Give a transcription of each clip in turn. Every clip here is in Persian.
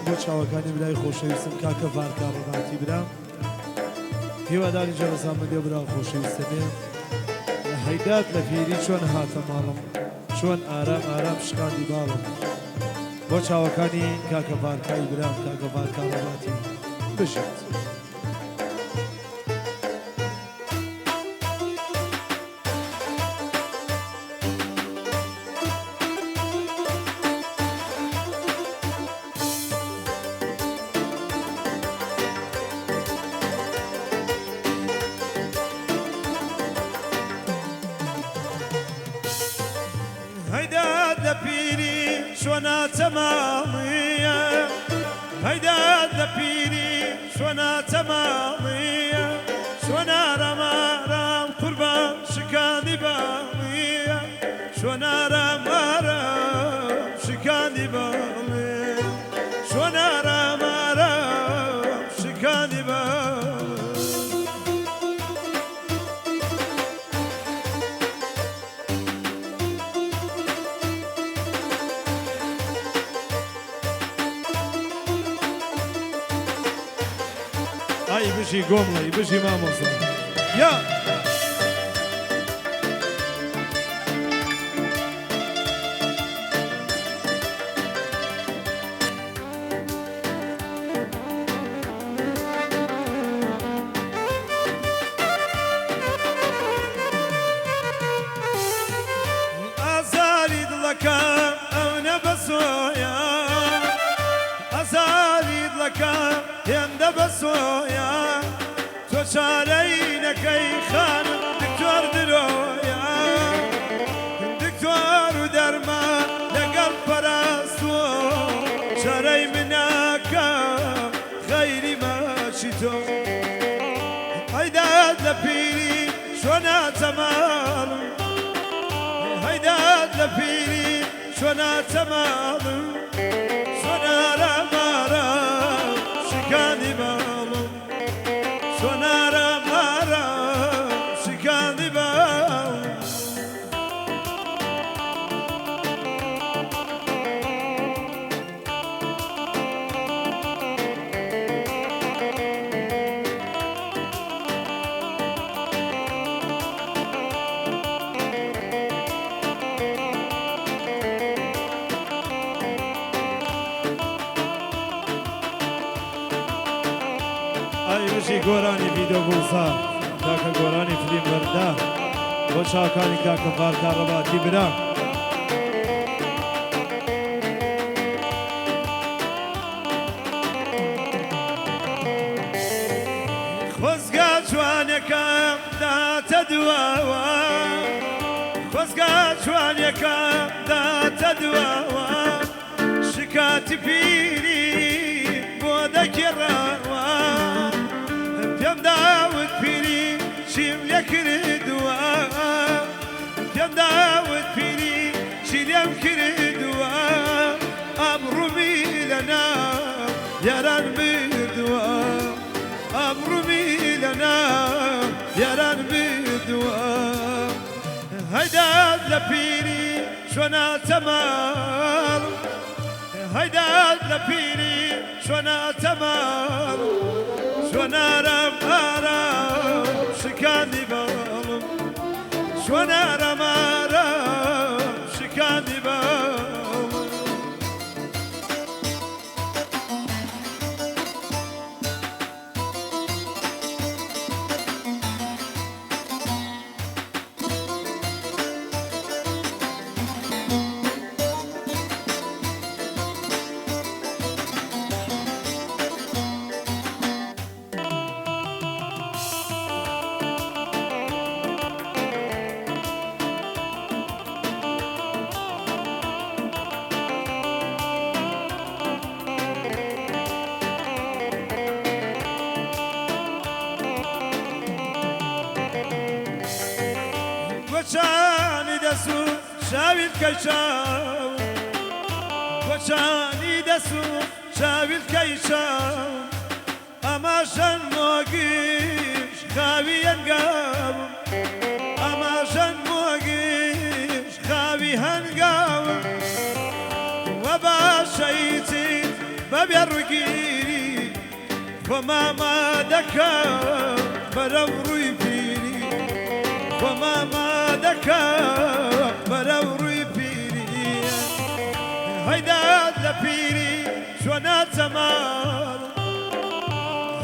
بۆ چاوەکانی برای خۆشەویستم کاکە ڤارکا ڕۆناتی برام هیواداری جەرەزامەندێ برا خۆشەویستە بێ لە هەیدات لە پیری چۆن هاتە ماڵم چۆن ئارام ئارام شقاندی باڵم بۆ چاوەکانی کاکە ڤارکای برام کاکە ڤارکا ڕۆناتی بژێت هيداد لبيري شونا تمامية هيداد لبيري شونا تمامية شونا رما رام قربان شكاندي بامية شونا رما رام شكاندي بامية شونا رما رام شكاندي بامية ئای بژی گۆمڵی بژی مامۆستا یا ئازاری دڵەکەم ئەو نەبەسۆیە ئازاری دڵەکەم هێندە بەسۆیە تۆ چارەی نەکەی خانم دکتۆر درۆیە دکتۆر و دەرمان لەگەڵ پەراستوە چارەی مناکە خەیری ماچی تۆ هەیداد لە پیری چۆنا تەماڵم هەیداد لە پیری چۆنا تەماڵم چۆنا رەمارەم شکاندی باڵم چۆنا رەمارەم شکاندی باڵم ئای بژی گۆرانی ڤیدۆ گوڵزا کاکە گۆرانی فلیم بەردا بۆ چاوەکانی کاکە ڤارکا ڕۆناتی برام خۆزگا جوانەکەم داتە دواوە خۆزگا جوانەکەم داتە دواوە شکاتی پیری بۆ دەگێڕاوە پێم داوت پیری چیم لێ کردووە پێم داوت پیری چی لێم کردووە ئەمڕوومی لەناو یاران بردووە ئەمڕوومی لەناو یاران بردووە هەیداد لە پیری چۆنا تەماڵ هەیداد لە پیری چۆنا تەماڵ چۆنا رەمارەم شکاندی باڵم چۆنا رەمارەم شکاندی باڵم گۆچانی دەسوو شاویت کەیچاو گۆچانی دەسوو شاویت کەیچاو ئەماشەن مۆگیش خاوی هەنگاوم ئەماشەن مۆگیش خاوی هەنگاوم وە باشەیتی بەبێ ڕووی خۆماما دەکەم بەرەو ڕووی پیری خۆماما دەکەم بەرەو ڕووی پیری هەیدات لە پیری چۆنە جەماڵم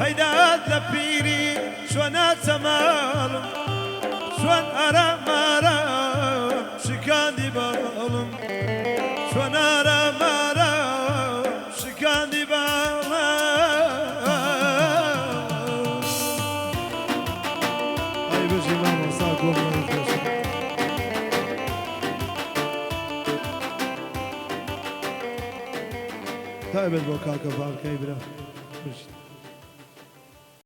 هەیدات لە پیری چۆنە جەماڵم چۆن ئارام ئارام شکاندی باڵم چۆن ئارام ئارام شکاندی باڵم ئای بەژی مامۆستا گۆڵی خۆشە تایبەت بۆ کاکە باڵکەی برا